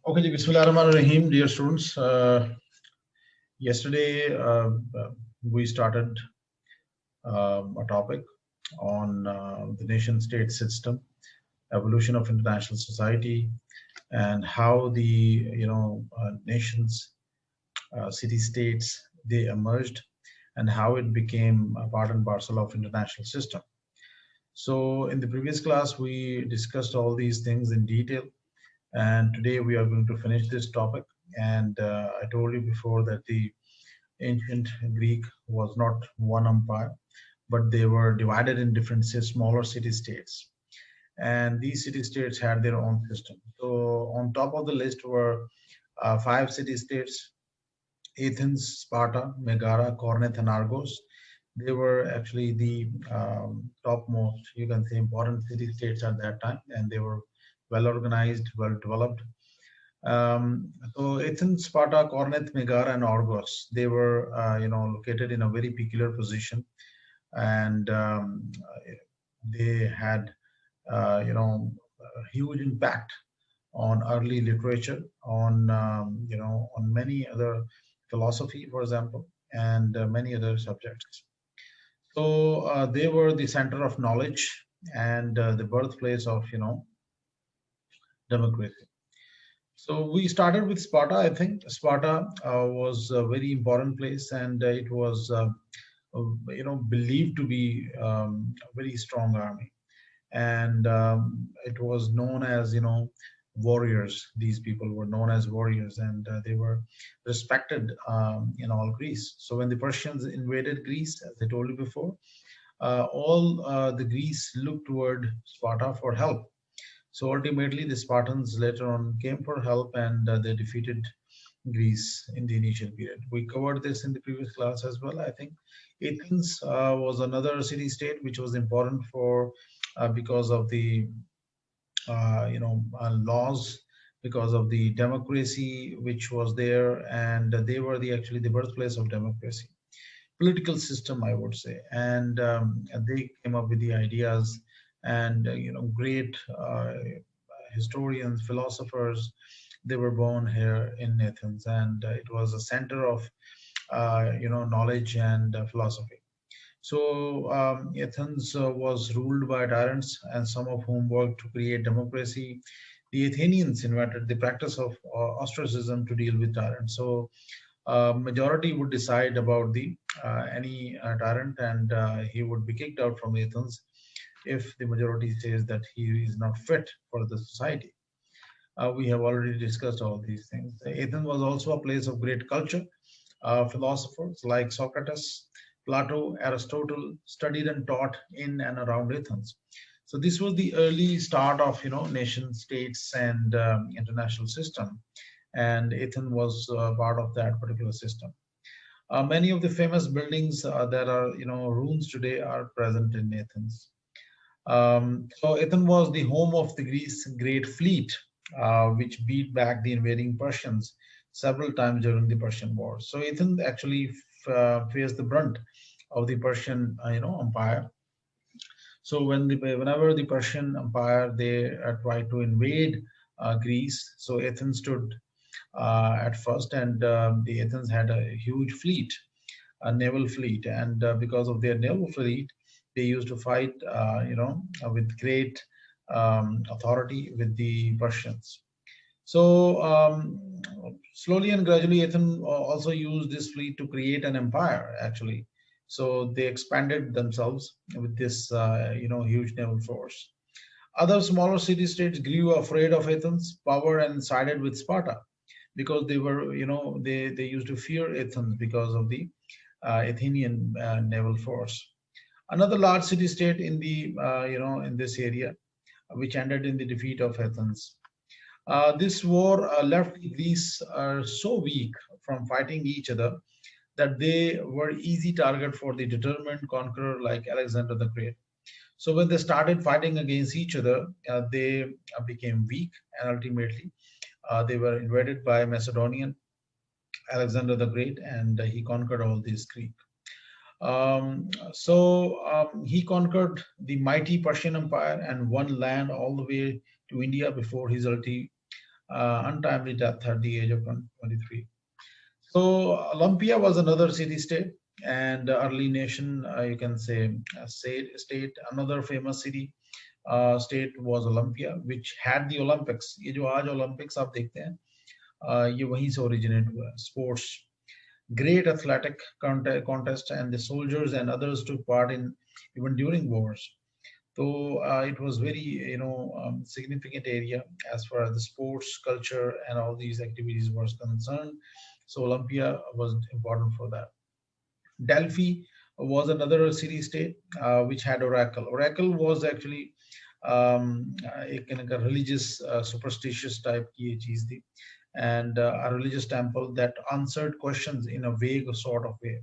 Okay, ji, Bismillahirrahmanirrahim, dear students. Yesterday we started a topic on the nation state system, evolution of international society, and how the nations, city states, they emerged, and how it became a part and parcel of international system. So in the previous class we discussed all these things in detail, and today we are going to finish this topic. And I told you before that the ancient Greek was not one empire, but they were divided in different smaller city states. And these city states had their own system. So on top of the list were five city states: Athens, Sparta, Megara, Corinth, and Argos. They were actually the topmost, you can say, important city states at that time, and they were well organized, well developed. So Athens, Sparta, Corinth, Megara, and Argos, they were, located in a very peculiar position, and they had, a huge impact on early literature, on, on many other philosophy, for example, and many other subjects. So they were the center of knowledge and the birthplace of, democracy. So we started with Sparta. I think Sparta was a very important place, and it was, believed to be a very strong army, and it was known as, warriors. These people were known as warriors, and they were respected in all Greece. So when the Persians invaded Greece, as I told you before, all the Greece looked toward Sparta for help. So ultimately, the Spartans later on came for help, and they defeated Greece in the initial period. We covered this in the previous class as well. I think Athens was another city-state which was important for because of the laws, because of the democracy which was there, and they were the actually the birthplace of democracy, political system, I would say. And they came up with the ideas, and great historians, philosophers, they were born here in Athens, and it was a center of knowledge and philosophy. So Athens was ruled by tyrants, and some of whom worked to create democracy. The Athenians invented the practice of ostracism to deal with tyrants. So majority would decide about the any tyrant, and he would be kicked out from Athens if the majority says that he is not fit for the society. We have already discussed all these things. Athens was also a place of great culture. Philosophers like Socrates, Plato, Aristotle studied and taught in and around Athens. So this was the early start of nation states and international system, and Athens was part of that particular system. Many of the famous buildings that are ruins today are present in Athens. So Athens was the home of the Greece Great Fleet, which beat back the invading Persians several times during the Persian War. So Athens actually faced the brunt of the Persian, empire. So whenever the Persian Empire they tried to invade Greece, so Athens stood at first, and the Athens had a huge fleet, a naval fleet, and because of their naval fleet, they used to fight, with great authority with the Persians. So slowly and gradually, Athens also used this fleet to create an empire, actually. So they expanded themselves with this, huge naval force. Other smaller city-states grew afraid of Athens' power and sided with Sparta, because they were, they used to fear Athens because of the Athenian naval force. Another large city-state in the, in this area, which ended in the defeat of Athens. This war left Greece so weak from fighting each other that they were easy target for the determined conqueror like Alexander the Great. So when they started fighting against each other, they became weak, and ultimately they were invaded by Macedonian Alexander the Great, and he conquered all these Greek. He conquered the mighty Persian Empire and won land all the way to India before his untimely death at the age of 23. So Olympia was another city-state and early nation, you can say, state. Another famous city state was Olympia, which had the Olympics. ये जो आज Olympics आप देखते हैं, ये वहीं से originate हुआ है. Sports, great athletic contest, and the soldiers and others took part in even during wars. So it was very, significant area as far as the sports culture and all these activities was concerned. So Olympia was important for that. Delphi was another city state which had oracle. Oracle was actually एक kind of religious superstitious type की ये चीज थी, and a religious temple that answered questions in a vague sort of way.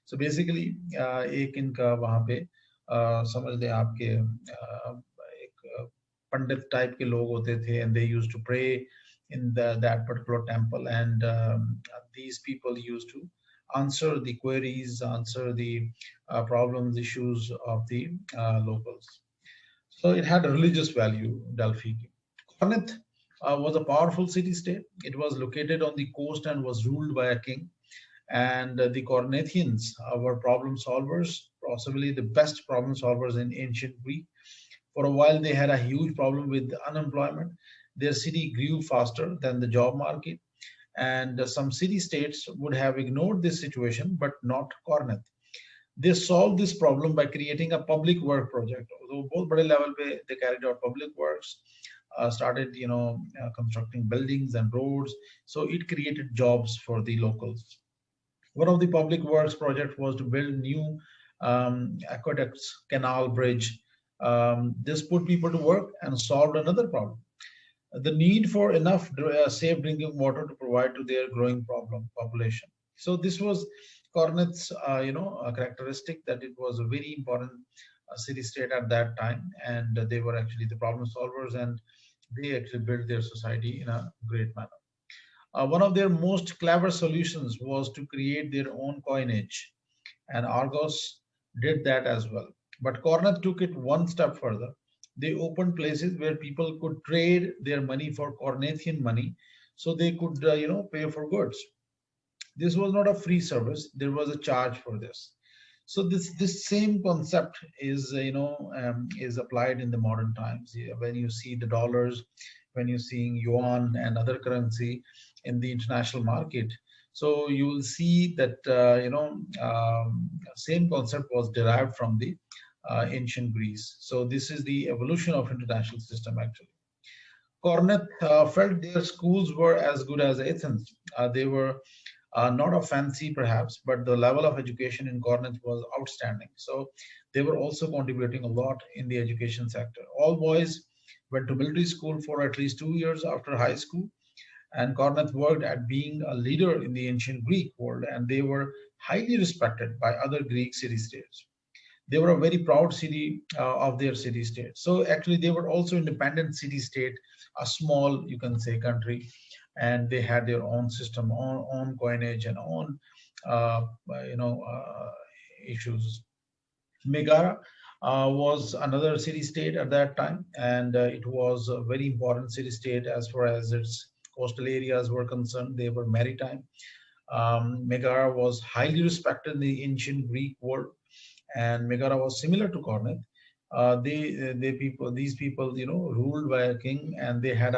So basically एक इनका वहाँ पे समझ लें आपके एक पंडित टाइप के लोग होते थे, and they used to pray in that particular temple, and these people used to answer the queries, answer the problems, issues of the locals. So it had a religious value, Delphi. Corinth was a powerful city-state. It was located on the coast and was ruled by a king. And the Corinthians were problem solvers, possibly the best problem solvers in ancient Greek. For a while, they had a huge problem with unemployment. Their city grew faster than the job market, and some city states would have ignored this situation, but not Corinth. They solved this problem by creating a public work project. So both bade level pe they carried out public works, started constructing buildings and roads. So it created jobs for the locals. One of the public works project was to build new aqueducts, canal, bridge. This put people to work and solved another problem: the need for enough safe drinking water to provide to their growing problem population. So this was Corinth's, characteristic, that it was a very important city state at that time, and they were actually the problem solvers, and they actually built their society in a great manner. One of their most clever solutions was to create their own coinage, and Argos did that as well. But Corinth took it one step further. They opened places where people could trade their money for Corinthian money, so they could, pay for goods. This was not a free service; there was a charge for this. So this same concept is, is applied in the modern times. Yeah, when you see the dollars, when you're seeing yuan and other currency in the international market, so you will see that same concept was derived from the ancient Greece. So this is the evolution of international system actually. Corinth felt their schools were as good as Athens. They were not a fancy perhaps, but the level of education in Corinth was outstanding. So they were also contributing a lot in the education sector. All boys went to military school for at least 2 years after high school, and Corinth worked at being a leader in the ancient Greek world, and they were highly respected by other Greek city-states. They were a very proud city of their city-state. So actually, they were also independent city-state, a small, you can say, country, and they had their own system, own coinage, and own, uh, you know, uh, issues. Megara was another city-state at that time, and it was a very important city-state as far as its coastal areas were concerned. They were maritime. Megara was highly respected in the ancient Greek world, and Megara was similar to Corinth. These people, ruled by a king, and they had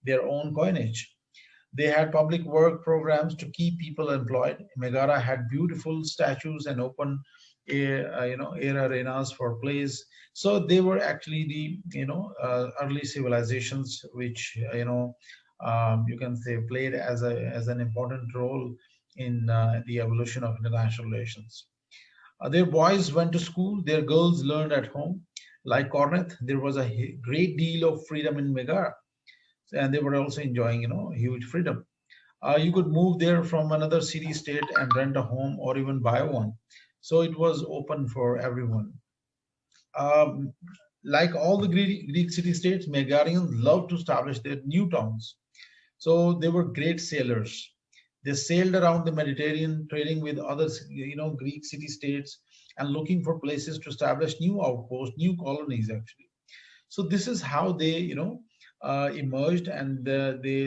their own coinage. They had public work programs to keep people employed. Megara had beautiful statues and open air arenas for plays. So they were actually the early civilizations which you can say played as an important role in the evolution of international relations. Their boys went to school, their girls learned at home. Like Corinth, there was a great deal of freedom in Megara, and they were also enjoying, huge freedom. You could move there from another city state and rent a home or even buy one. So it was open for everyone. Um, like all the Greek city states, Megarians loved to establish their new towns. So they were great sailors. They sailed around the Mediterranean, trading with other, Greek city states, and looking for places to establish new outposts, new colonies, actually. So this is how they, emerged, and they